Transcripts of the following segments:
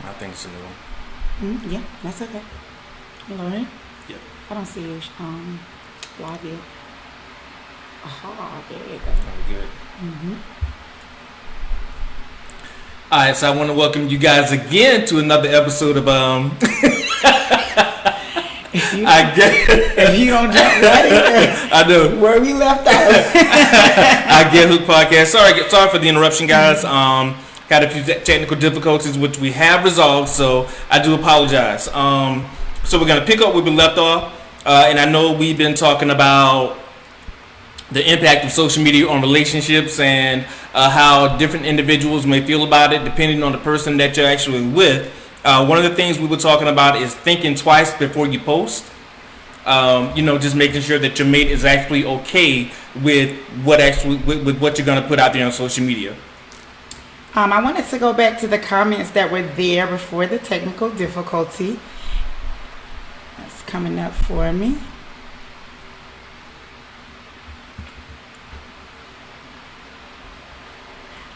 I think it's a new one. Yeah, that's okay. You learning? Yep. I don't see you live yet. Aha, there you go. Very good. All right, so I want to welcome you guys again to another episode of If you don't jump right in, I know where we left off. I Get Hooked podcast. Sorry for the interruption, guys. Had a few technical difficulties, which we have resolved, so I do apologize. So we're gonna pick up where we left off, and I know we've been talking about the impact of social media on relationships and how different individuals may feel about it depending on the person that you're actually with. One of the things we were talking about is thinking twice before you post. Just making sure that your mate is actually okay with what you're going to put out there on social media. I wanted to go back to the comments that were there before the technical difficulty. That's coming up for me.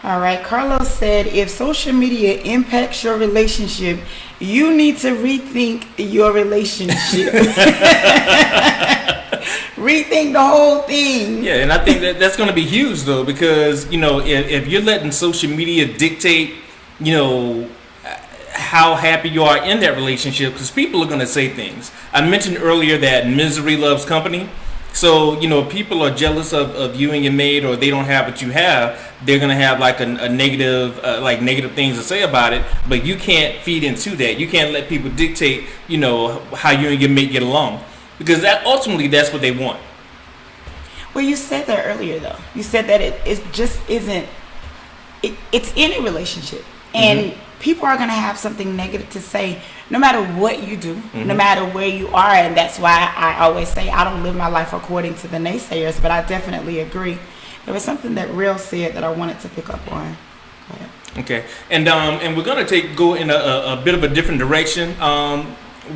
All right, Carlos said, if social media impacts your relationship, you need to rethink your relationship. Rethink the whole thing. Yeah, and I think that's going to be huge, though, because, if you're letting social media dictate, how happy you are in that relationship, because people are going to say things. I mentioned earlier that misery loves company. So, if people are jealous of you and your mate, or they don't have what you have, they're going to have like a negative, negative things to say about it. But you can't feed into that. You can't let people dictate, how you and your mate get along. Because ultimately, that's what they want. Well, you said that earlier, though. You said that it just isn't, it's any relationship. And people are going to have something negative to say no matter what you do, no matter where you are. And that's why I always say I don't live my life according to the naysayers, but I definitely agree. There was something that Real said that I wanted to pick up on. Go ahead. Okay. And we're going to go in a bit of a different direction.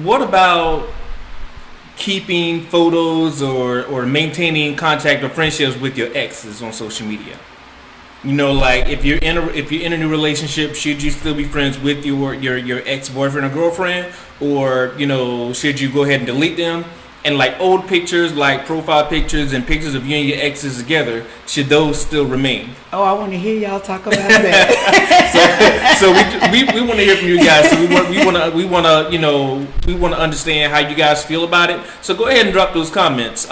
What about keeping photos or maintaining contact or friendships with your exes on social media? If you're in a new relationship, should you still be friends with your ex-boyfriend or girlfriend, or should you go ahead and delete them? And like old pictures, like profile pictures and pictures of you and your exes together, should those still remain? Oh, I want to hear y'all talk about that. so we want to hear from you guys. So we want to understand how you guys feel about it. So go ahead and drop those comments.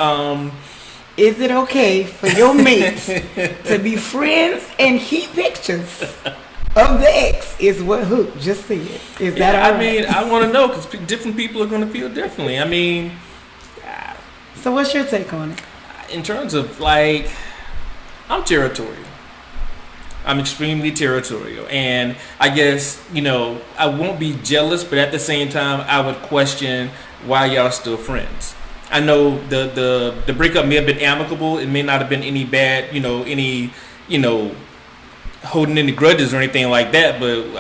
Is it okay for your mates to be friends and keep pictures of the ex? Is what Hook just said. Is that all right? I want to know, because different people are going to feel differently. So what's your take on it? In terms of, I'm territorial. I'm extremely territorial. And I guess, I won't be jealous, but at the same time, I would question why y'all still friends. I know the breakup may have been amicable. It may not have been any bad, holding any grudges or anything like that. But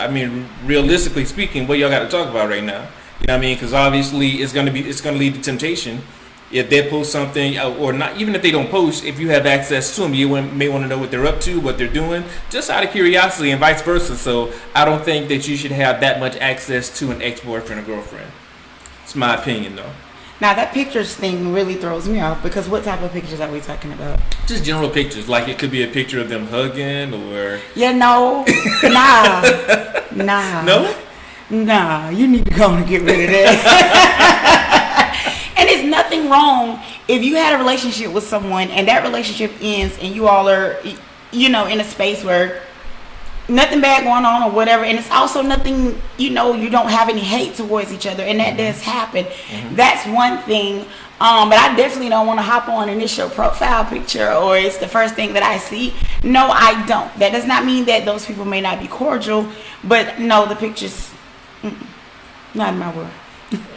realistically speaking, what y'all got to talk about right now? You know what I mean? Because obviously it's gonna lead to temptation. If they post something, or not, even if they don't post, if you have access to them, you may want to know what they're up to, what they're doing, just out of curiosity, and vice versa. So I don't think that you should have that much access to an ex-boyfriend or girlfriend. It's my opinion, though. Now, that pictures thing really throws me off, because what type of pictures are we talking about? Just general pictures. Like, it could be a picture of them hugging, or... Yeah, no. Nah. No? Nah, you need to go and get rid of that. And it's nothing wrong if you had a relationship with someone and that relationship ends and you all are, in a space where nothing bad going on or whatever, and it's also nothing, you don't have any hate towards each other, and that does happen. That's one thing. But I definitely don't want to hop on and it's your profile picture or it's the first thing that I see. No, I don't. That does not mean that those people may not be cordial, but no, the pictures, not in my world.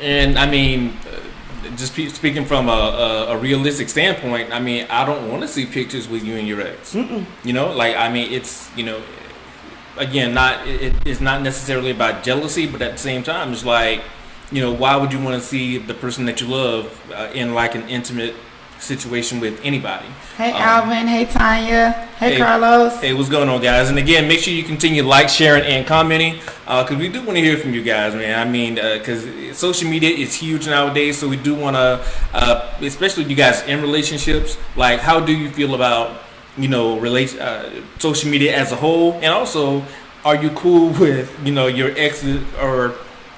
And just speaking from a realistic standpoint, I don't want to see pictures with you and your ex. It's, again, it's not necessarily about jealousy, but at the same time, it's like, why would you want to see the person that you love in like an intimate situation with anybody. Hey Alvin, hey Tanya, hey Carlos. Hey, what's going on, guys? And again, make sure you continue like, sharing, and commenting, because we do want to hear from you guys, man. I mean, because social media is huge nowadays, so we do want to, especially you guys in relationships, like how do you feel about, you know, social media as a whole, and also, are you cool with, you know, your ex or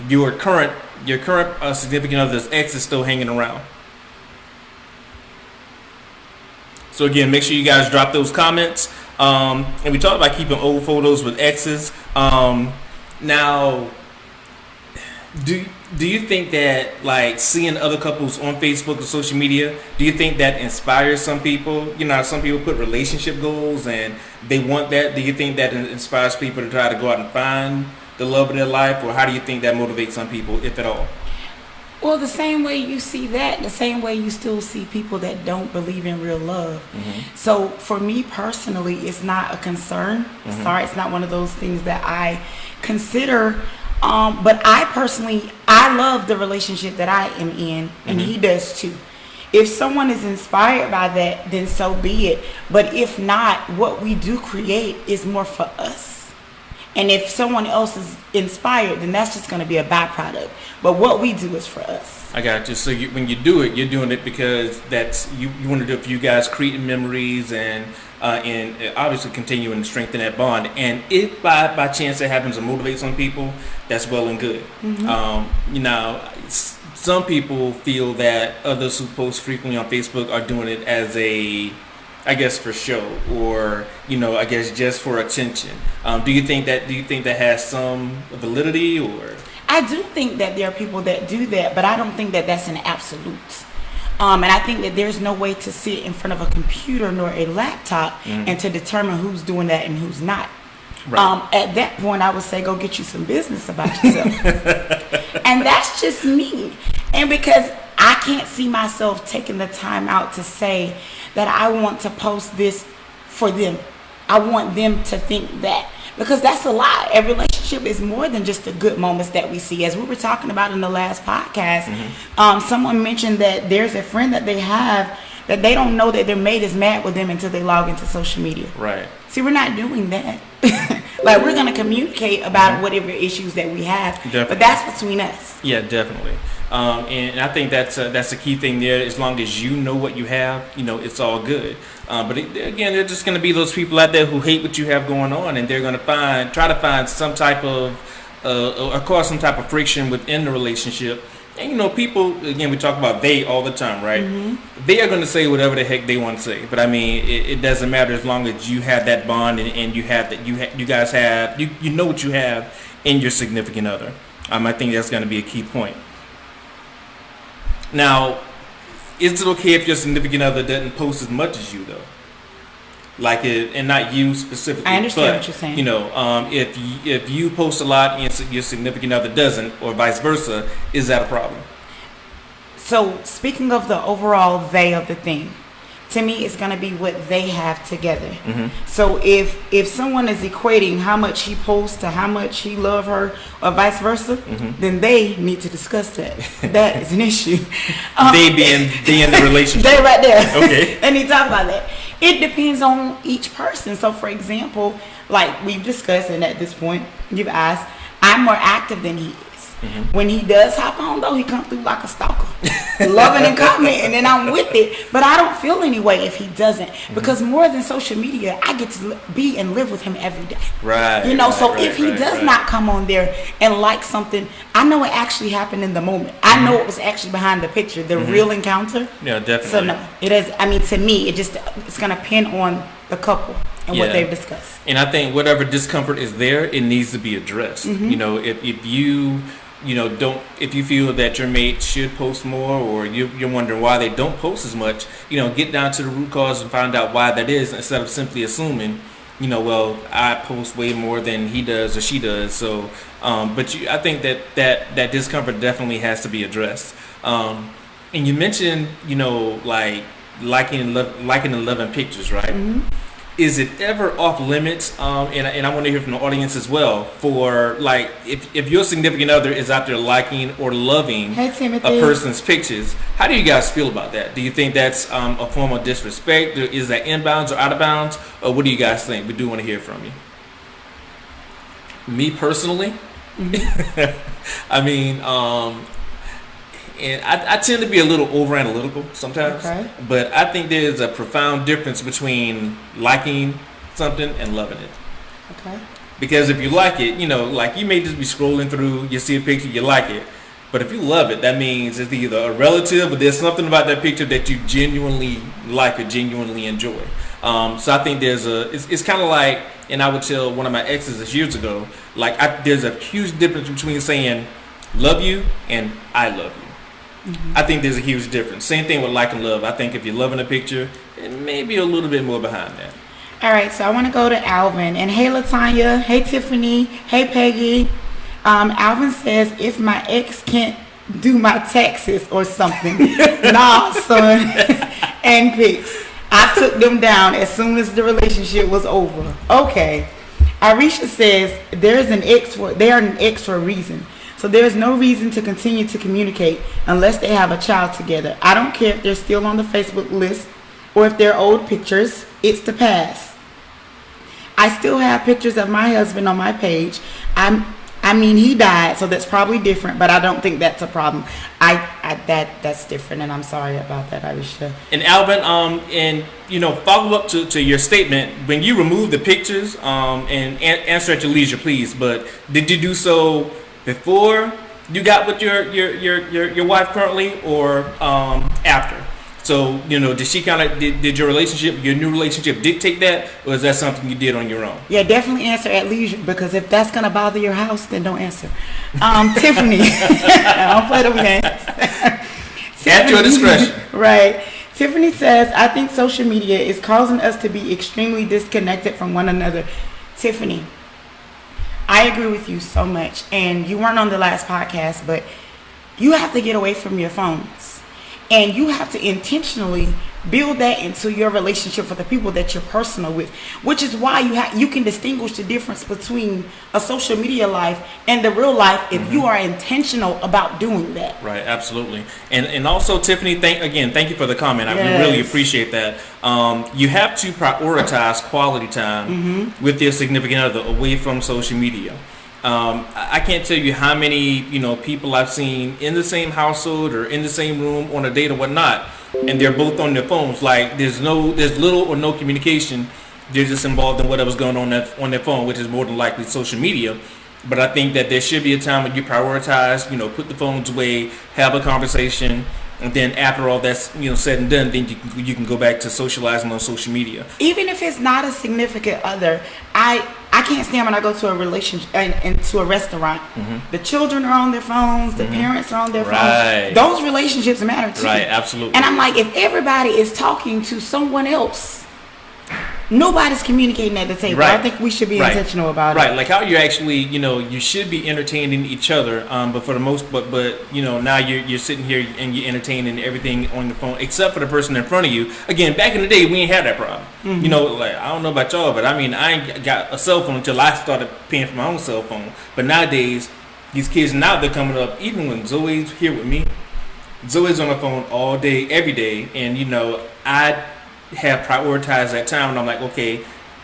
your current significant other's ex is still hanging around? So again, make sure you guys drop those comments. And we talked about keeping old photos with exes. Now, do you think that, like, seeing other couples on Facebook or social media, do you think that inspires some people? You know, some people put relationship goals and they want that. Do you think that inspires people to try to go out and find the love of their life, or how do you think that motivates some people, if at all? Well, the same way you see that, the same way you still see people that don't believe in real love. Mm-hmm. So for me personally, it's not a concern. Mm-hmm. Sorry, it's not one of those things that I consider. But I love the relationship that I am in, and he does too. If someone is inspired by that, then so be it. But if not, what we do create is more for us. And if someone else is inspired, then that's just going to be a byproduct. But what we do is for us. I got you. So when you do it, you're doing it because that's you want to do it for you guys, creating memories and obviously continuing to strengthen that bond. And if by chance it happens to motivate some people, that's well and good. Mm-hmm. You know, some people feel that others who post frequently on Facebook are doing it as I guess for show, or, you know, I guess just for attention. Do you think that has some validity, or? I do think that there are people that do that, but I don't think that that's an absolute. And I think that there's no way to sit in front of a computer nor a laptop and to determine who's doing that and who's not. Right. At that point, I would say go get you some business about yourself. And that's just me. And because I can't see myself taking the time out to say that I want to post this for them. I want them to think that. Because that's a lie. A relationship is more than just the good moments that we see. As we were talking about in the last podcast, someone mentioned that there's a friend that they have that they don't know that their mate is mad with them until they log into social media. Right. See, we're not doing that. Like, we're going to communicate about whatever issues that we have. Definitely. But that's between us. Yeah, definitely. And I think that's a key thing there. As long as you know what you have, you know, it's all good. But again, there's just going to be those people out there who hate what you have going on, and they're going to try to find some type of, or cause some type of friction within the relationship. And, you know, people, again, we talk about they all the time, right? Mm-hmm. They are going to say whatever the heck they want to say. But I mean, it doesn't matter as long as you have that bond and you have that, you guys have, you know what you have in your significant other. I think that's going to be a key point. Now, is it okay if your significant other doesn't post as much as you, though? Like it, and not you specifically. I understand what you're saying. You know, if you post a lot and your significant other doesn't, or vice versa, is that a problem? So, speaking of the overall they of the thing, to me, it's going to be what they have together. Mm-hmm. So, if someone is equating how much he posts to how much he love her, or vice versa, then they need to discuss that. That is an issue. They in the relationship. They right there. Okay. They need to talk about that. It depends on each person. So, for example, like we've discussed, and at this point, you've asked, I'm more active than he is. Mm-hmm. When he does hop on, though, he comes through like a stalker, loving and commenting, and then I'm with it. But I don't feel any way if he doesn't, because more than social media, I get to be and live with him every day. Right. You know, if he does not come on there and like something, I know it actually happened in the moment. I know it was actually behind the picture, the real encounter. Yeah, definitely. So no, it is. I mean, to me, it's gonna pin on the couple and what they've discussed. And I think whatever discomfort is there, it needs to be addressed. You know, if you if you feel that your mate should post more, or you're wondering why they don't post as much, you know, get down to the root cause and find out why that is, instead of simply assuming, you know, well, I post way more than he does or she does. So, I think that discomfort definitely has to be addressed. And you mentioned, you know, like liking and loving pictures, right? Mm-hmm. is it ever off limits? And I want to hear from the audience as well. For like, if your significant other is out there liking or loving Hey, a Timothy. person's pictures, how do you guys feel about that? Do you think that's a form of disrespect? Is that inbounds or out of bounds? Or what do you guys think? We do want to hear from you. Me personally, I mean, and I tend to be a little over analytical sometimes, Okay. but I think there's a profound difference between liking something and loving it. Okay. Because if you like it, like you may just be scrolling through, you see a picture, you like it. But if you love it, that means it's either a relative or there's something about that picture that you genuinely like or genuinely enjoy. So I think it's kind of like, and I would tell one of my exes this years ago, like there's a huge difference between saying love you and I love you. I think there's a huge difference. Same thing with like and love. I think if you're loving a picture, it may be a little bit more behind that. All right, so I want to go to Alvin. And hey, Latanya. Hey, Tiffany. Hey, Peggy. Alvin says, if my ex can't do my taxes or something, nah, son, and pics. I took them down as soon as the relationship was over. Okay. Arisha says, they are an ex for a reason. So there is no reason to continue to communicate unless they have a child together. I don't care if they're still on the Facebook list or if they're old pictures. It's the past. I still have pictures of my husband on my page. I mean, he died, so that's probably different, but I don't think that's a problem. That's different, and I'm sorry about that, Arisha. And Alvin, follow up to your statement. When you remove the pictures, and answer at your leisure, please. But did you do so before you got with your wife currently, or after? So did she did your new relationship dictate that, or is that something you did on your own? Yeah, definitely answer at leisure, because if that's gonna bother your house, then don't answer. Tiffany, I don't play them games. At your discretion. Right. Tiffany says, I think social media is causing us to be extremely disconnected from one another. Tiffany, I agree with you so much, and you weren't on the last podcast, but you have to get away from your phones, and you have to intentionally build that into your relationship with the people that you're personal with, which is why you can distinguish the difference between a social media life and the real life if you are intentional about doing that. Right, absolutely. And also, Tiffany, thank you for the comment. Yes. We really appreciate that. You have to prioritize quality time with your significant other away from social media. I can't tell you how many people I've seen in the same household or in the same room on a date or whatnot, and they're both on their phones. Like there's little or no communication. They're just involved in whatever's going on their phone, which is more than likely social media. But I think that there should be a time when you prioritize, put the phones away, have a conversation, and then after all that's said and done, then you can go back to socializing on social media. Even if it's not a significant other, I can't stand when I go to a relationship and to a restaurant. The children are on their phones, the parents are on their Right. phones. Those relationships matter too. Right, absolutely. And I'm like, if everybody is talking to someone else, nobody's communicating at the table. Right. I think we should be intentional about it. Right, like how you're actually, you should be entertaining each other, but for the most, but now you're sitting here and you're entertaining everything on the phone, except for the person in front of you. Again, back in the day, we ain't had that problem. Like I don't know about y'all, but I mean, I ain't got a cell phone until I started paying for my own cell phone. But nowadays, these kids now they're coming up. Even when Zoe's here with me, Zoe's on the phone all day, every day, and I have prioritized that time, and I'm like, okay,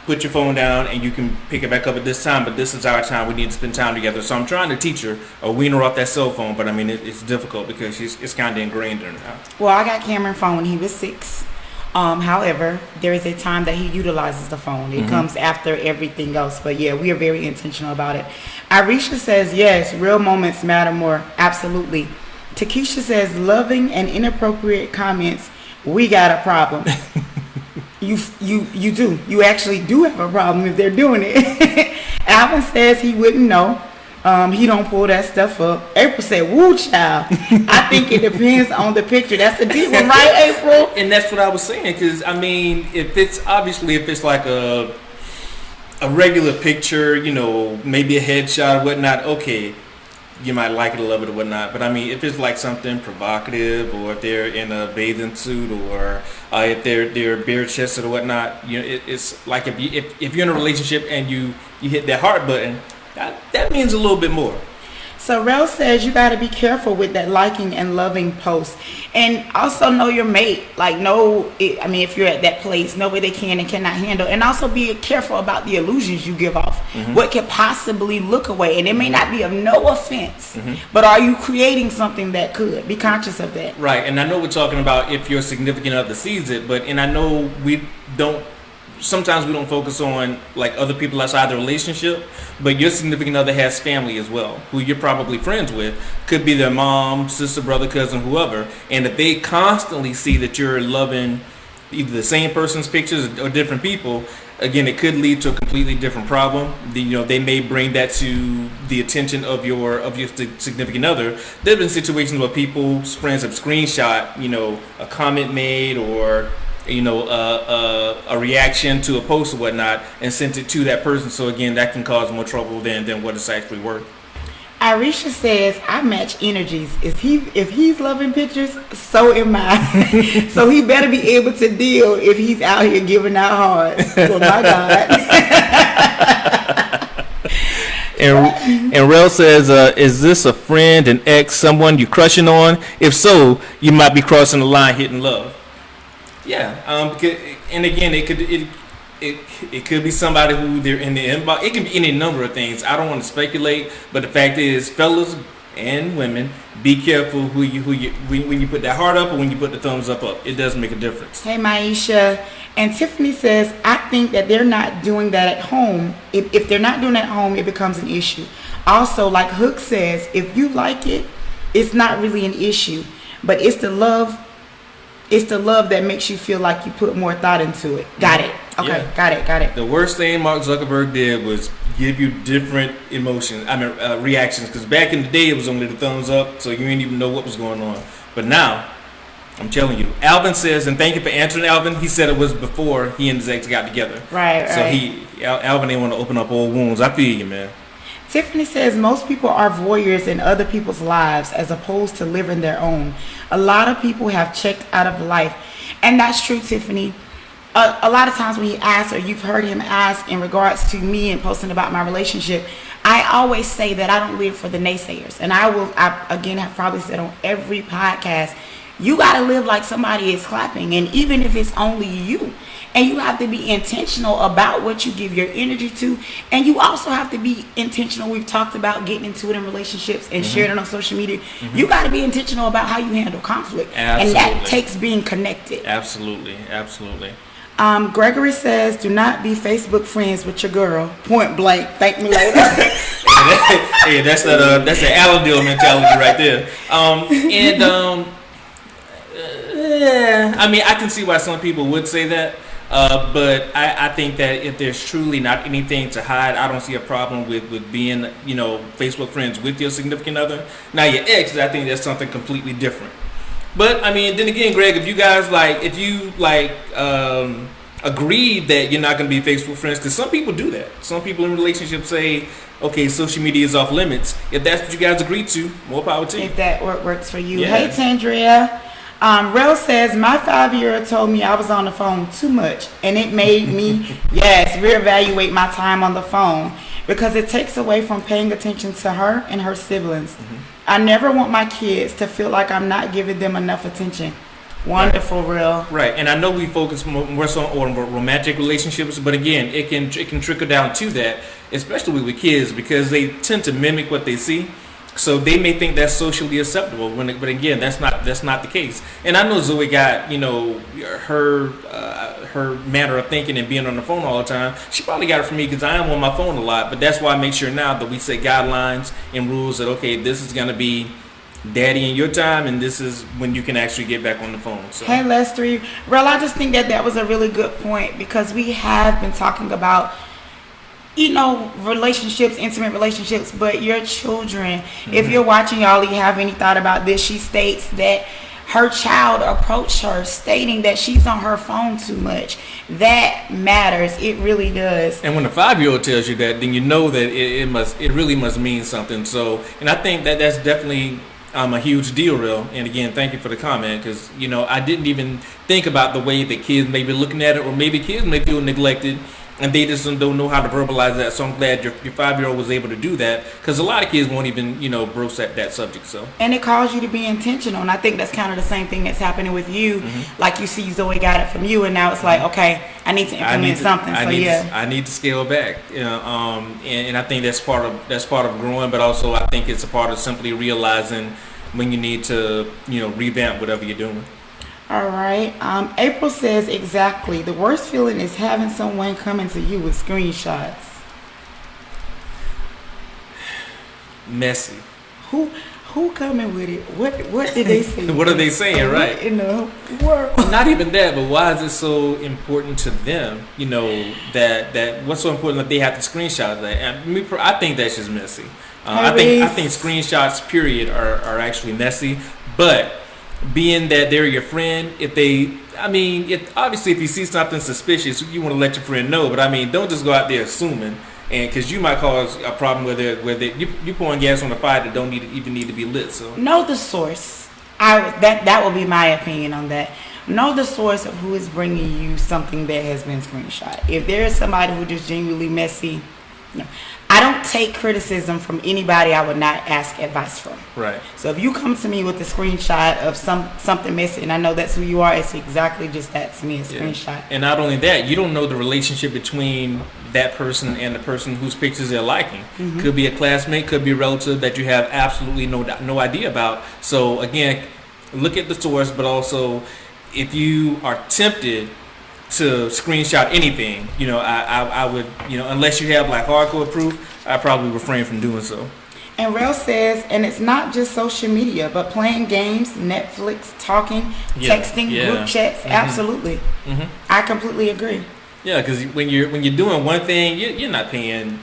put your phone down and you can pick it back up at this time, but this is our time. We need to spend time together. So I'm trying to teach her or wean her off that cell phone, but I mean it's difficult because it's kind of ingrained in her now. Well, I got Cameron phone when he was 6. However, there is a time that he utilizes the phone. It comes after everything else. But yeah, we are very intentional about it. Arisha says, yes, real moments matter more. Absolutely. Takesha says, loving and inappropriate comments, we got a problem. You do. You actually do have a problem if they're doing it. Alvin says he wouldn't know. He don't pull that stuff up. April said, woo, child. I think it depends on the picture. That's a deep one, right, April? And that's what I was saying, because I mean, if it's like a regular picture, maybe a headshot or whatnot, okay. you might like it or love it or whatnot. But I mean, if it's like something provocative, or if they're in a bathing suit, or if they're bare chested or whatnot, you know, it's like if you're in a relationship and you hit that heart button, that means a little bit more. So Rel says you got to be careful with that liking and loving posts, and also know your mate. Like if you're at that place, know what they can and cannot handle, and also be careful about the illusions you give off. What could possibly look away, and it may not be of no offense, but are you creating something that could? Be conscious of that. Right, and I know we're talking about if your significant other sees it, and I know sometimes we don't focus on like other people outside the relationship, but your significant other has family as well, who you're probably friends with. Could be their mom, sister, brother, cousin, whoever. And if they constantly see that you're loving either the same person's pictures or different people, again, it could lead to a completely different problem. They may bring that to the attention of your significant other. There have been situations where people's friends have screenshot, a comment made, or a reaction to a post or whatnot, and sent it to that person. So again, that can cause more trouble than what it's actually worth. Irisha says, I match energies. If he's loving pictures, so am I. So he better be able to deal if he's out here giving out hearts. Oh my God. And Rel says, is this a friend, an ex, someone you're crushing on? If so, you might be crossing the line hitting love. Yeah, and again, it could be somebody who they're in the inbox. It can be any number of things. I don't want to speculate, but the fact is, fellas and women, be careful when you put that heart up or when you put the thumbs up. It does make a difference. Hey, Maisha. And Tiffany says, I think that they're not doing that at home. If they're not doing that at home, it becomes an issue. Also, like Hook says, if you like it, it's not really an issue, but it's the love. It's the love that makes you feel like you put more thought into it. Got it. Okay, yeah. Got it. The worst thing Mark Zuckerberg did was give you different reactions. Because back in the day, it was only the thumbs up, so you didn't even know what was going on. But now, I'm telling you. Alvin says, and thank you for answering, Alvin. He said it was before he and his ex got together. Right. So Alvin didn't want to open up old wounds. I feel you, man. Tiffany says most people are voyeurs in other people's lives as opposed to living their own. A lot of people have checked out of life. And that's true, Tiffany. A lot of times when he asks, or you've heard him ask in regards to me and posting about my relationship, I always say that I don't live for the naysayers. And I again have probably said on every podcast, you got to live like somebody is clapping. And even if it's only you. And you have to be intentional about what you give your energy to. And you also have to be intentional. We've talked about getting into it in relationships and sharing it on social media. You got to be intentional about how you handle conflict. Absolutely. And that takes being connected. Absolutely. Gregory says, do not be Facebook friends with your girl. Point blank. Thank me later. Hey, that's the Allendale mentality right there. I can see why some people would say that. But I think that if there's truly not anything to hide, I don't see a problem with being, Facebook friends with your significant other. Now your ex, I think that's something completely different. But then again, Greg, if you guys agreed that you're not going to be Facebook friends, because some people do that. Some people in relationships say, okay, social media is off limits. If that's what you guys agreed to, more power to you. If that works for you. Yeah. Hey, Tandria. Rel says, my 5-year-old told me I was on the phone too much, and it made me, reevaluate my time on the phone because it takes away from paying attention to her and her siblings. I never want my kids to feel like I'm not giving them enough attention. Wonderful, Rel. Right, and I know we focus more so on romantic relationships, but again, it can trickle down to that, especially with kids, because they tend to mimic what they see. So they may think that's socially acceptable, but again, that's not the case. And I know Zoe got her manner of thinking and being on the phone all the time. She probably got it from me because I am on my phone a lot. But that's why I make sure now that we set guidelines and rules that okay, this is gonna be daddy in your time, and this is when you can actually get back on the phone. So. Hey, Lester, Rel, I just think that was a really good point because we have been talking about relationships, intimate relationships, but your children, if you're watching, y'all, you have any thought about this? She states that her child approached her stating that she's on her phone too much. That matters. It really does. And when a 5-year-old tells you that, then you know that it really must mean something. So, and I think that that's definitely a huge deal, real. And again, thank you for the comment, because I didn't even think about the way that kids may be looking at it, or maybe kids may feel neglected and they just don't know how to verbalize that. So I'm glad your 5-year-old was able to do that, because a lot of kids won't even broach that subject. So, and it calls you to be intentional, and I think that's kind of the same thing that's happening with you. Like you see Zoe got it from you, and now it's like, okay, I need to implement something. I need to scale back. And I think that's part of growing, but also I think it's a part of simply realizing when you need to revamp whatever you're doing. All right. April says, exactly. The worst feeling is having someone coming to you with screenshots. Messy. Who coming with it? What did they say? What are they saying, right? In the world. Not even that, but why is it so important to them? That what's so important that they have to screenshot that? And I think that's just messy. I think screenshots, period, are actually messy. But being that they're your friend, if you see something suspicious, you want to let your friend know. But don't just go out there assuming, and because you might cause a problem where you pouring gas on the fire that don't even need to be lit. So know the source. That will be my opinion on that. Know the source of who is bringing you something that has been screenshot. If there is somebody who just genuinely messy, no. I don't take criticism from anybody I would not ask advice from. Right. So if you come to me with a screenshot of something missing, and I know that's who you are, it's exactly just that to me, a screenshot. And not only that, you don't know the relationship between that person and the person whose pictures they're liking. Could be a classmate, could be a relative that you have absolutely no idea about. So again, look at the source, but also if you are tempted to screenshot anything, I would, unless you have like hardcore proof, I probably refrain from doing so. And Rel says, and it's not just social media, but playing games, Netflix, talking, texting, group chats. Absolutely. I completely agree. Yeah, because when you're doing one thing, you're not paying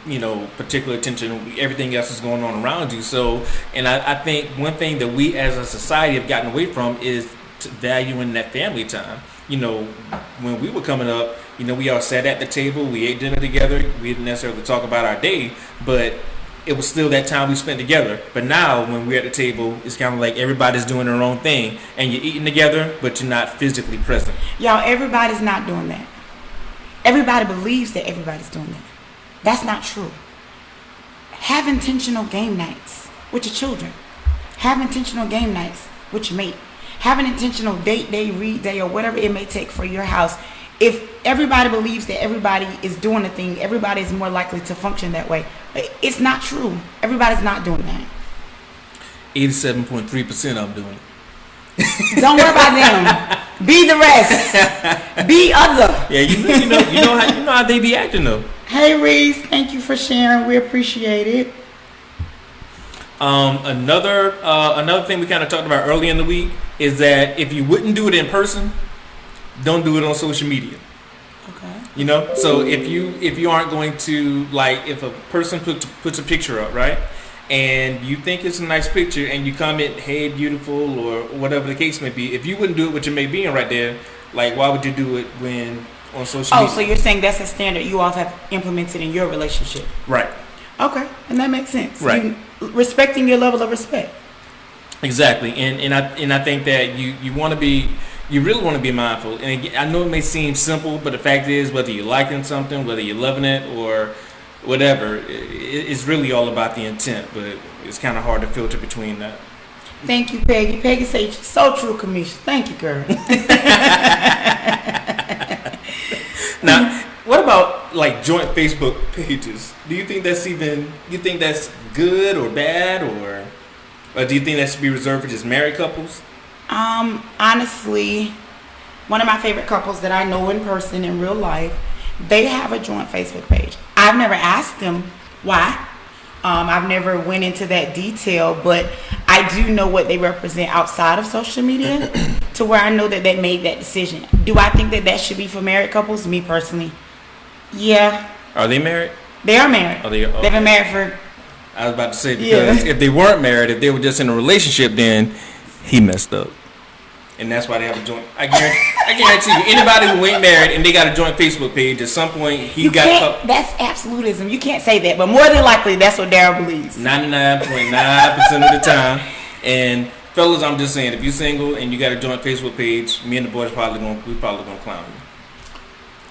particular attention. Everything else is going on around you. So, and I think one thing that we as a society have gotten away from is valuing that family time. When we were coming up, we all sat at the table, we ate dinner together. We didn't necessarily talk about our day, but it was still that time we spent together. But now when we're at the table, it's kind of like everybody's doing their own thing, and you're eating together, but you're not physically present. Y'all, everybody's not doing that. Everybody believes that everybody's doing that. That's not true. Have intentional game nights with your children. Have intentional game nights with your mate. Have an intentional date day, read day, or whatever it may take for your house. If everybody believes that everybody is doing a thing, everybody is more likely to function that way. It's not true. Everybody's not doing that. 87.3% of them doing it. Don't worry about them. Be the rest. Be other. Yeah, you know how they be acting though. Hey Reese, thank you for sharing. We appreciate it. Another thing we kind of talked about early in the week is that if you wouldn't do it in person, don't do it on social media. Okay. So if you aren't going to, like, if a person puts a picture up, right, and you think it's a nice picture and you comment, hey, beautiful, or whatever the case may be, if you wouldn't do it with your mate being right there, like, why would you do it when on social media? Oh, so you're saying that's a standard you all have implemented in your relationship? Right. Okay, and that makes sense. Right. Respecting your level of respect. Exactly, and I think that you really want to be mindful. And again, I know it may seem simple, but the fact is, whether you're liking something, whether you're loving it, or whatever, it's really all about the intent. But it's kind of hard to filter between that. Thank you, Peggy. Peggy says, so true, Kamisha. Thank you, girl. Now, what about like joint Facebook pages? Do you think that's good or bad, or do you think that should be reserved for just married couples? Honestly, one of my favorite couples that I know in person in real life, they have a joint Facebook page. I've never asked them why. I've never went into that detail, but I do know what they represent outside of social media to where I know that they made that decision. Do I think that should be for married couples? Me personally, yeah. Are they married? They are married. They've been married for... I was about to say, because if they weren't married, if they were just in a relationship, then he messed up. and that's why they have a joint. I guarantee you, anybody who ain't married and they got a joint Facebook page, at some point he got. That's absolutism. You can't say that, but more than likely, that's what Daryl believes. 99.9% of the time. And fellas, I'm just saying, if you're single and you got a joint Facebook page, me and the boys probably gonna clown you.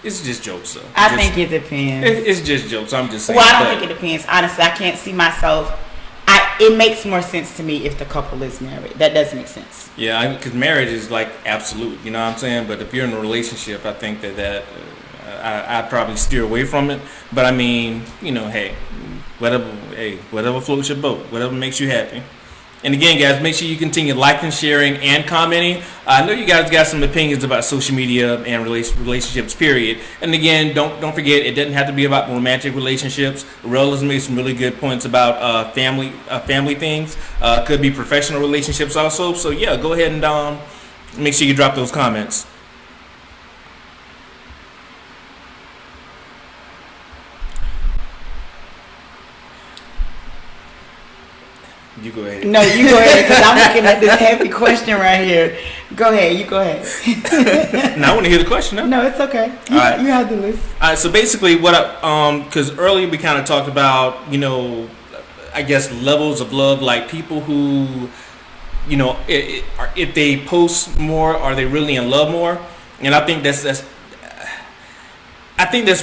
It's just jokes, though. I think it depends. It's just jokes. I'm just saying. Well, I don't think it depends. Honestly, I can't see myself. It makes more sense to me if the couple is married. That does make sense. Yeah, because marriage is like absolute. You know what I'm saying? But if you're in a relationship, I think that I'd probably steer away from it. But I mean, you know, whatever floats your boat, whatever makes you happy. And again, guys, make sure you continue liking, sharing, and commenting. I know you guys got some opinions about social media and relationships, period. And again, don't forget, it doesn't have to be about romantic relationships. Rel has made some really good points about family things. Could be professional relationships also. So yeah, go ahead and make sure you drop those comments. You go ahead. No, you go ahead, because I'm looking at this heavy question right here. Go ahead. You go ahead. Now I want to hear the question. Huh? No, it's okay. You have the list. All right. So basically, because earlier we kind of talked about, you know, I guess levels of love, like people who, you know, if they post more, are they really in love more? And I think that's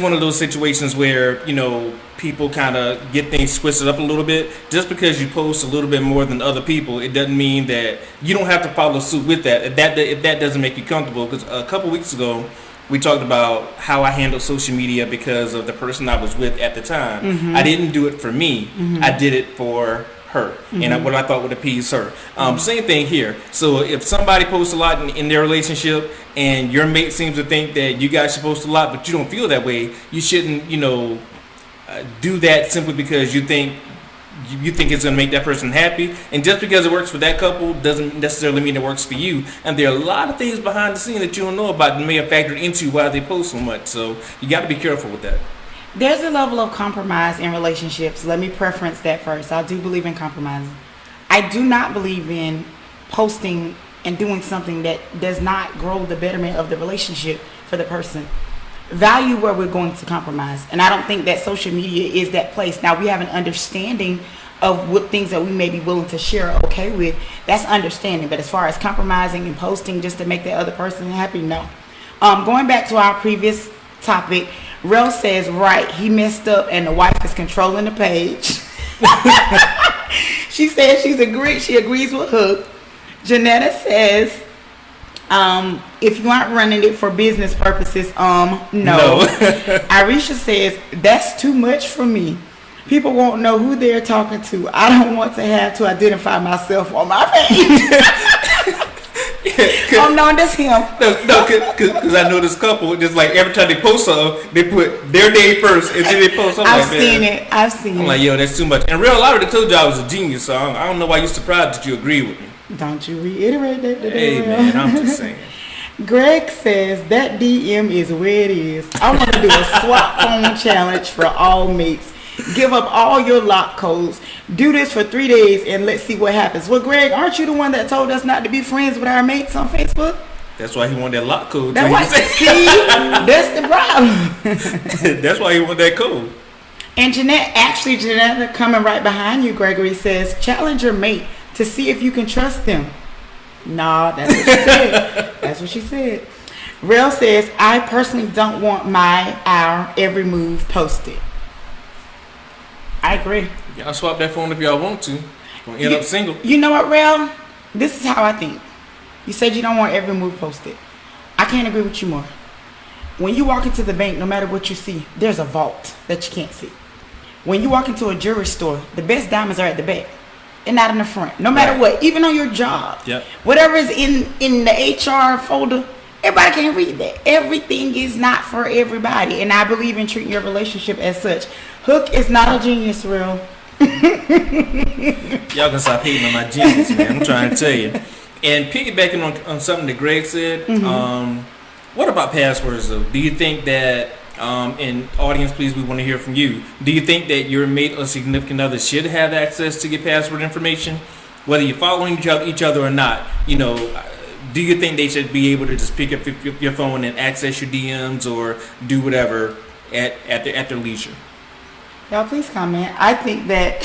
one of those situations where, you know, people kind of get things twisted up a little bit. Just because you post a little bit more than other people, it doesn't mean that you don't have to follow suit with that. If that doesn't make you comfortable, because a couple weeks ago we talked about how I handled social media because of the person I was with at the time. Mm-hmm. I didn't do it for me. Mm-hmm. I did it for her, mm-hmm. and what I thought would appease her. Same thing here. So if somebody posts a lot in their relationship and your mate seems to think that you guys should post a lot, but you don't feel that way, you shouldn't, you know, do that simply because you think it's going to make that person happy. And just because it works for that couple doesn't necessarily mean it works for you. And there are a lot of things behind the scene that you don't know about that may have factored into why they post so much. So you got to be careful with that. There's a level of compromise in relationships. Let me preference that first. I do believe in compromising. I do not believe in posting and doing something that does not grow the betterment of the relationship for the person. Value where we're going to compromise. And I don't think that social media is that place. Now, we have an understanding of what things that we may be willing to share or okay with. That's understanding. But as far as compromising and posting just to make the other person happy, no. Going back to our previous topic, Rel says, right, he messed up and the wife is controlling the page. She says she agrees with Hook. Janetta says, if you aren't running it for business purposes, no. Arisha says, that's too much for me. People won't know who they're talking to. I don't want to have to identify myself on my page. Oh no, that's him. No, because I know this couple, just like every time they post something, they put their name first and then they post something. I've seen it. I'm like, yo, that's too much. And Real, I already told you I was a genius, so I don't know why you're surprised that you agree with me. Don't you reiterate that today, hey, man, I'm just saying. Greg says that DM is where it is. I want to do a swap phone challenge for all mates. Give up all your lock codes. Do this for 3 days and let's see what happens. Well, Greg, aren't you the one that told us not to be friends with our mates on Facebook? That's why he wanted that lock code. See, that's the problem. That's why he wanted that code. And Jeanette, coming right behind you, Gregory says, challenge your mate to see if you can trust them. Nah, that's what she said. That's what she said. Rel says, I personally don't want our every move posted. I agree. Y'all swap that phone if y'all want to. Gonna end up single. You know what, Rel? This is how I think. You said you don't want every move posted. I can't agree with you more. When you walk into the bank, no matter what you see, there's a vault that you can't see. When you walk into a jewelry store, the best diamonds are at the back and not in the front. No matter what, even on your job. Yep. Whatever is in the HR folder, everybody can't read that. Everything is not for everybody. And I believe in treating your relationship as such. Hook is not a genius, Real. Y'all can stop hating on my genius, man. I'm trying to tell you. And piggybacking on something that Greg said, what about passwords, though? Do you think that, and audience, please, we want to hear from you. Do you think that your mate or significant other should have access to your password information? Whether you're following each other or not, you know, do you think they should be able to just pick up your phone and access your DMs or do whatever at their leisure? Y'all, please comment. I think that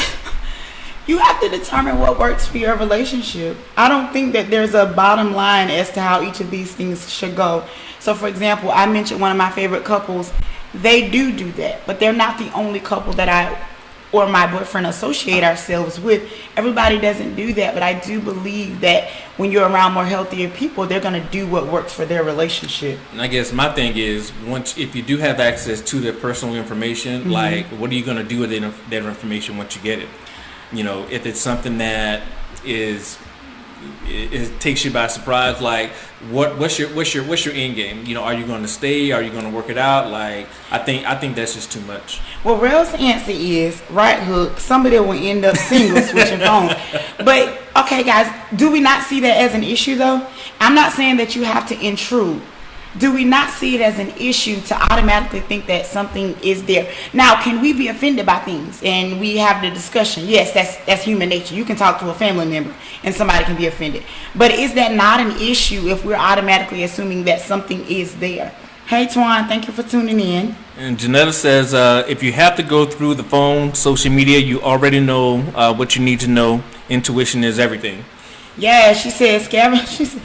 you have to determine what works for your relationship. I don't think that there's a bottom line as to how each of these things should go. So, for example, I mentioned one of my favorite couples. They do that, but they're not the only couple that I or my boyfriend associate ourselves with. Everybody doesn't do that, but I do believe that when you're around more healthier people, they're going to do what works for their relationship. And I guess my thing is, if you do have access to their personal information, like, what are you going to do with that information once you get it? You know, if it's something that it takes you by surprise, like what's your end game? You know, are you going to stay? Are you going to work it out? Like, I think that's just too much. Well, Rel's answer is right hook. Somebody will end up single switching phones. But okay, guys, do we not see that as an issue though? I'm not saying that you have to intrude. Do we not see it as an issue to automatically think that something is there? Now, can we be offended by things and we have the discussion? Yes, that's human nature. You can talk to a family member and somebody can be offended. But is that not an issue if we're automatically assuming that something is there? Hey, Twan, thank you for tuning in. And Janetta says, if you have to go through the phone, social media, you already know what you need to know. Intuition is everything. Yeah, she says, she said,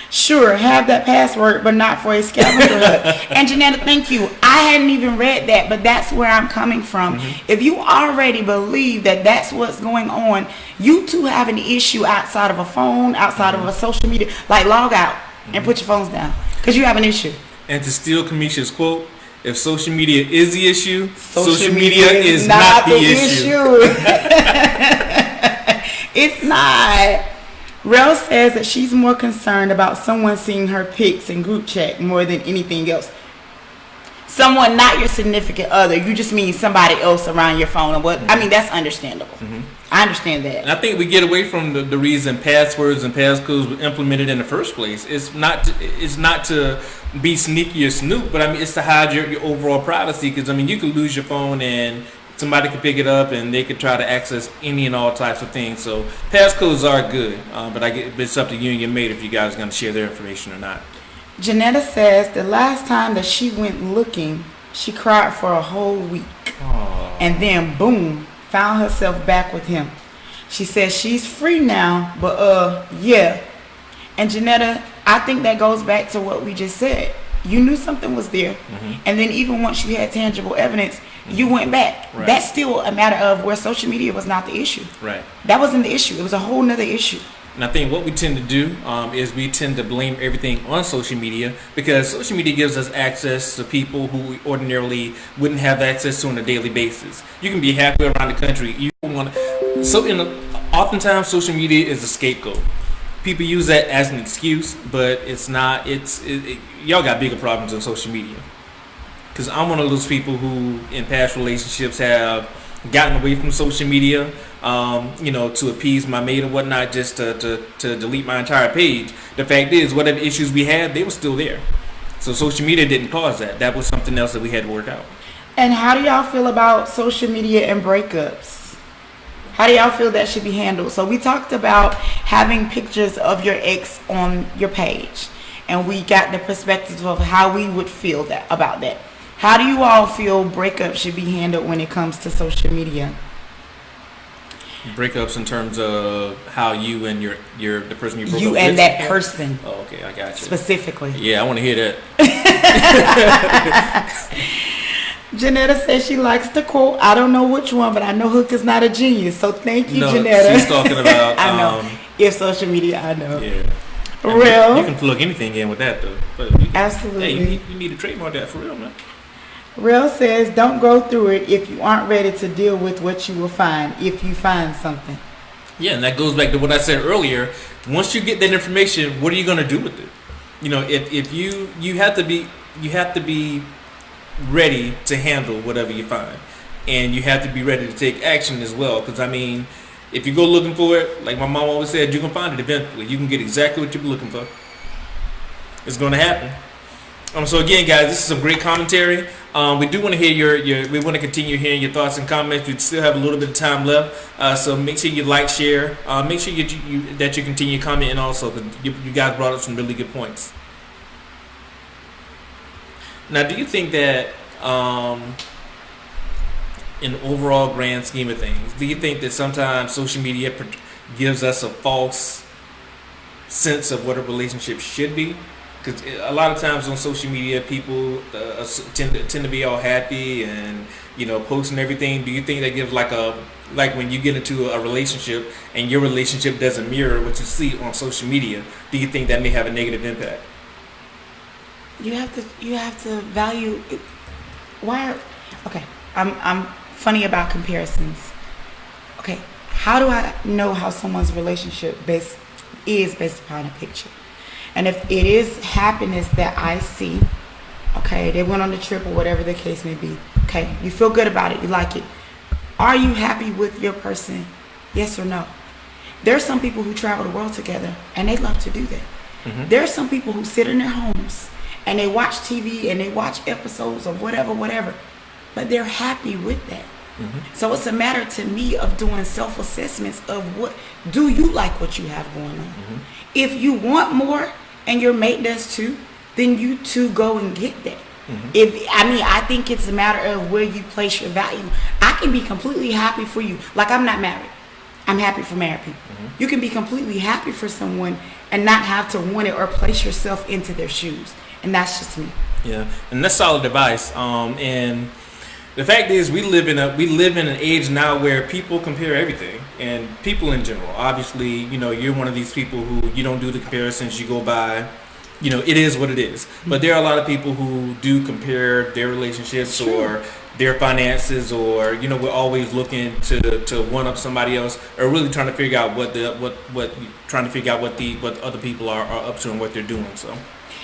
sure, have that password, but not for a scavenger hunt. And Janetta, thank you. I hadn't even read that, but that's where I'm coming from. If you already believe that that's what's going on, you too have an issue outside of a phone, outside of a social media. Like, log out and put your phones down because you have an issue. And to steal Kamisha's quote, if social media is the issue, social media is not the issue. It's not. Rel says that she's more concerned about someone seeing her pics in group chat more than anything else. Someone, not your significant other. You just mean somebody else around your phone. And what? I mean, that's understandable. I understand that. And I think we get away from the reason passwords and passcodes were implemented in the first place. It's not to be sneaky or snoop, but I mean, it's to hide your overall privacy. Because I mean, you could lose your phone and somebody could pick it up and they could try to access any and all types of things. So passcodes are good, but it's up to you and your mate if you guys are going to share their information or not. Janetta says the last time that she went looking, she cried for a whole week. Aww. And then boom, found herself back with him. She says she's free now, but yeah. And Janetta, I think that goes back to what we just said. You knew something was there, and then even once you had tangible evidence, you went back. Right. That's still a matter of where social media was not the issue. Right. That wasn't the issue. It was a whole nother issue. And I think what we tend to do is we tend to blame everything on social media because social media gives us access to people who we ordinarily wouldn't have access to on a daily basis. You can be happy around the country. Oftentimes social media is a scapegoat. People use that as an excuse, but it's not. Y'all got bigger problems on social media. Because I'm one of those people who, in past relationships, have gotten away from social media, to appease my mate or whatnot, just to delete my entire page. The fact is, whatever issues we had, they were still there. So social media didn't cause that. That was something else that we had to work out. And how do y'all feel about social media and breakups? How do y'all feel that should be handled? So we talked about having pictures of your ex on your page, and we got the perspective of how we would feel about that. How do you all feel breakups should be handled when it comes to social media? Breakups in terms of how you and the person you broke up with? You and that person. Oh, okay, I got you. Specifically. Yeah, I want to hear that. Janetta says she likes the quote. I don't know which one, but I know Hook is not a genius. So thank you, Janetta. She's talking about. I know. If social media, I know. Yeah. Real. You can plug anything in with that, though. But absolutely. Hey, you need to trademark that for real, man. Real says, don't go through it if you aren't ready to deal with what you will find if you find something. Yeah, and that goes back to what I said earlier. Once you get that information, what are you going to do with it? If you have to be ready to handle whatever you find, and you have to be ready to take action as well. Because I mean, if you go looking for it, like my mom always said, you can find it eventually. You can get exactly what you're looking for. It's going to happen. So again, guys, this is some great commentary. We do want to hear your. We want to continue hearing your thoughts and comments. We still have a little bit of time left, so make sure you like, share. Make sure that you continue commenting also, because you guys brought up some really good points. Now, do you think that, in the overall grand scheme of things, do you think that sometimes social media gives us a false sense of what a relationship should be? Because a lot of times on social media, people tend to be all happy and posting everything. Do you think that gives like when you get into a relationship and your relationship doesn't mirror what you see on social media? Do you think that may have a negative impact? You have to value. Okay, I'm funny about comparisons. Okay, how do I know how someone's relationship is based upon a picture? And if it is happiness that I see, okay, they went on the trip or whatever the case may be, okay, you feel good about it, you like it. Are you happy with your person? Yes or no? There's some people who travel the world together and they love to do that. Mm-hmm. There are some people who sit in their homes and they watch TV and they watch episodes of whatever, but they're happy with that. Mm-hmm. So it's a matter to me of doing self-assessments of what do you like what you have going on. Mm-hmm. If you want more and your mate does too, then you two go and get that. Mm-hmm. I think it's a matter of where you place your value. I can be completely happy for you. Like, I'm not married. I'm happy for married people. Mm-hmm. You can be completely happy for someone and not have to want it or place yourself into their shoes. And that's just me. Yeah, and that's solid advice. And the fact is, we live in an age now where people compare everything, and people in general. Obviously, you're one of these people who you don't do the comparisons. You go by, it is what it is. But there are a lot of people who do compare their relationships or their finances, or we're always looking to one up somebody else, or really trying to figure out what other people are up to and what they're doing. So.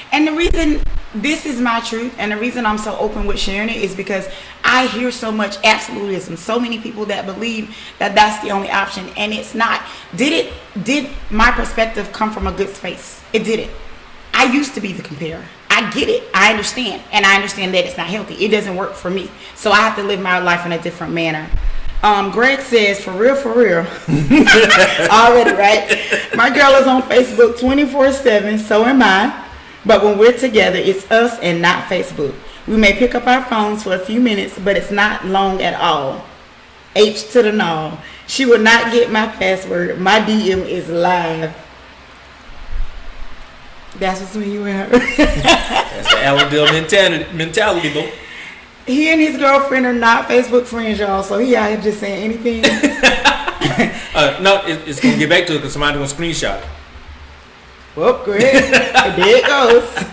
And the reason this is my truth, and the reason I'm so open with sharing it, is because I hear so much absolutism. So many people that believe that that's the only option, and it's not. Did my perspective come from a good space? It didn't. I used to be the comparer. I get it. I understand. And I understand that it's not healthy. It doesn't work for me. So I have to live my life in a different manner. Greg says, for real. Already, right? My girl is on Facebook 24/7. So am I. But when we're together, it's us and not Facebook. We may pick up our phones for a few minutes, but it's not long at all. H to the no. She will not get my password. My DM is live. That's what's between you and her. That's the Allendale mentality, though. He and his girlfriend are not Facebook friends, y'all. So he out here just saying anything. No, it's going to get back to it because somebody going to screenshot it. Well, great. There it goes.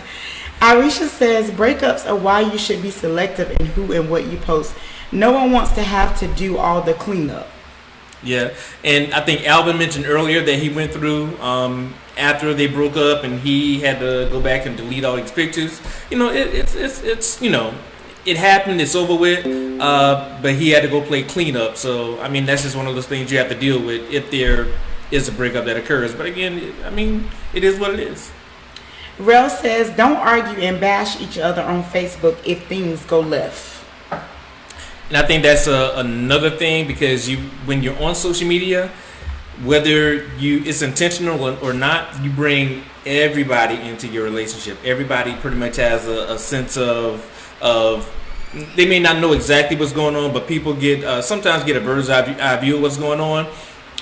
Arisha says, breakups are why you should be selective in who and what you post. No one wants to have to do all the cleanup. Yeah, and I think Alvin mentioned earlier that he went through after they broke up, and he had to go back and delete all these pictures. It's it happened. It's over with. But he had to go play cleanup. So that's just one of those things you have to deal with if there is a breakup that occurs. But again, it is what it is. Rel says, don't argue and bash each other on Facebook if things go left. And I think that's another thing, because when you're on social media, whether it's intentional or not, you bring everybody into your relationship. Everybody pretty much has a sense of they may not know exactly what's going on, but people sometimes get a bird's eye view of what's going on.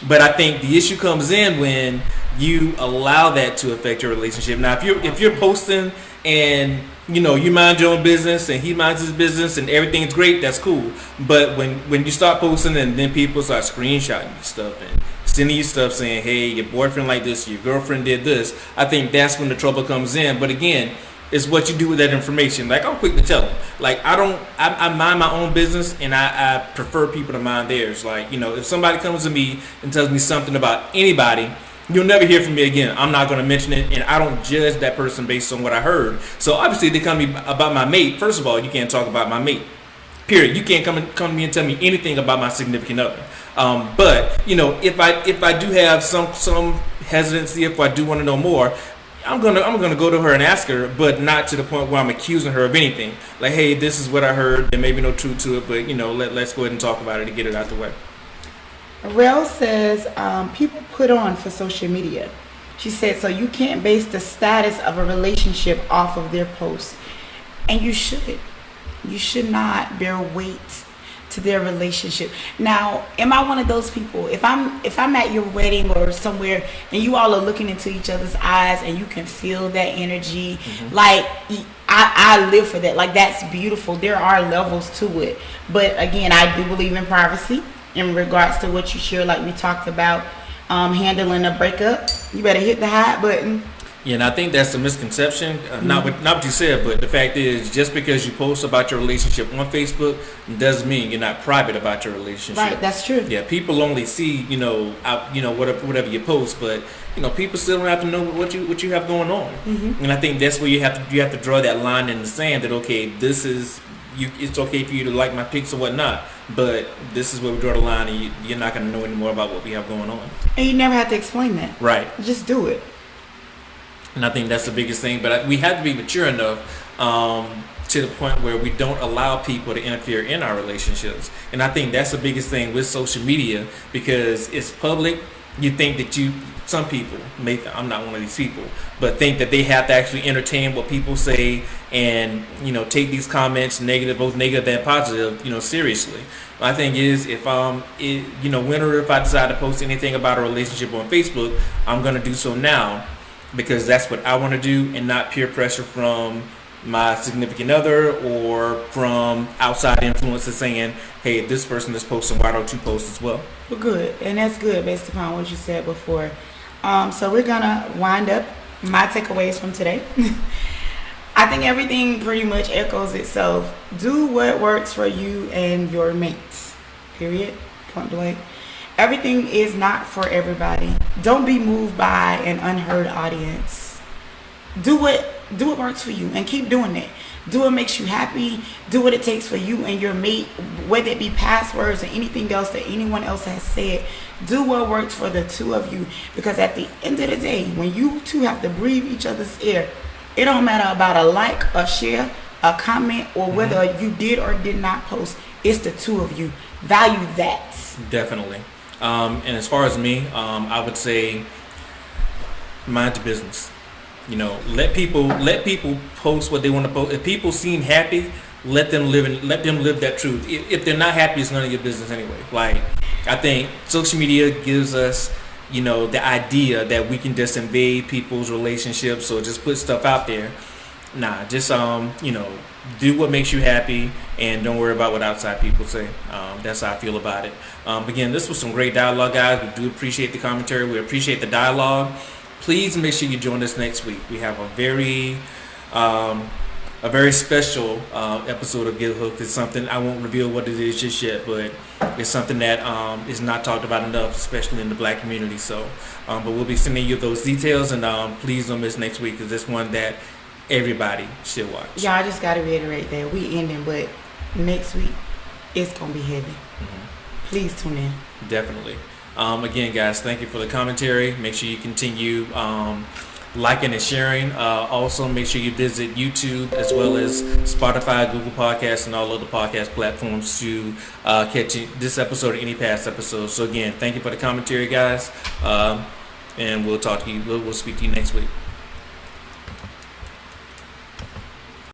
But I think the issue comes in when you allow that to affect your relationship. Now, if you're posting and you mind your own business and he minds his business and everything's great, that's cool. But when you start posting and then people start screenshotting your stuff and sending you stuff saying, hey, your boyfriend like this, your girlfriend did this, I think that's when the trouble comes in. But again, it's what you do with that information. Like, I'm quick to tell them. Like, I mind my own business, and I prefer people to mind theirs. Like, if somebody comes to me and tells me something about anybody, you'll never hear from me again. I'm not going to mention it, and I don't judge that person based on what I heard. So obviously, they come to me about my mate. First of all, you can't talk about my mate. Period. You can't come to me and tell me anything about my significant other. But if I do have some hesitancy, if I do want to know more, I'm gonna go to her and ask her, but not to the point where I'm accusing her of anything. Like, hey, this is what I heard. There may be no truth to it, but let's go ahead and talk about it and get it out the way. Rel says people put on for social media. She said, so you can't base the status of a relationship off of their posts. And you should. You should not bear weight to their relationship. Now, am I one of those people? If I'm at your wedding or somewhere and you all are looking into each other's eyes and you can feel that energy, like I live for that. Like, that's beautiful. There are levels to it. But again, I do believe in privacy in regards to what you share, like we talked about. Handling a breakup, you better hit the hide button. Yeah, and I think that's a misconception. Not what you said, but the fact is, just because you post about your relationship on Facebook doesn't mean you're not private about your relationship. Right, that's true. Yeah, people only see whatever you post, but people still don't have to know what you have going on. And I think that's where you have to draw that line in the sand. That okay, this is you. It's okay for you to like my pics or whatnot. But this is where we draw the line, and you're not going to know any more about what we have going on. And you never have to explain that. Right. Just do it. And I think that's the biggest thing. But we have to be mature enough to the point where we don't allow people to interfere in our relationships. And I think that's the biggest thing with social media, because it's public. You think that some people, I'm not one of these people, but think that they have to actually entertain what people say and, take these comments, both negative and positive, seriously. My thing is, if whenever if I decide to post anything about a relationship on Facebook, I'm going to do so now because that's what I want to do and not peer pressure from my significant other or from outside influences saying, hey, this person is posting, why don't you post as well? Well, good. And that's good based upon what you said before. So we're going to wind up my takeaways from today. I think everything pretty much echoes itself. Do what works for you and your mates. Period. Point blank. Everything is not for everybody. Don't be moved by an unheard audience. Do what works for you and keep doing it. Do what makes you happy. Do what it takes for you and your mate, whether it be passwords or anything else that anyone else has said. Do what works for the two of you, because at the end of the day, when you two have to breathe each other's air, it don't matter about a like, a share, a comment, or whether you did or did not post. It's the two of you. Value that. Definitely. And as far as me, I would say mind your business. Let people post what they want to post. If people seem happy, let them live that truth. If they're not happy, it's none of your business anyway. Like, I think social media gives us, the idea that we can just invade people's relationships or just put stuff out there. Nah, just do what makes you happy and don't worry about what outside people say. That's how I feel about it. Again, this was some great dialogue, guys. We do appreciate the commentary. We appreciate the dialogue. Please make sure you join us next week. We have a very special episode of Get Hooked. It's something I won't reveal what it is just yet, but it's something that is not talked about enough, especially in the Black community. So, but we'll be sending you those details, and please don't miss next week because it's one that everybody should watch. Yeah, I just got to reiterate that we ending, but next week it's gonna be heavy. Please tune in. Definitely. Again, guys, thank you for the commentary. Make sure you continue liking and sharing. Also, make sure you visit YouTube as well as Spotify, Google Podcasts, and all other podcast platforms to catch this episode or any past episodes. So again, thank you for the commentary, guys. And we'll talk to you. We'll speak to you next week.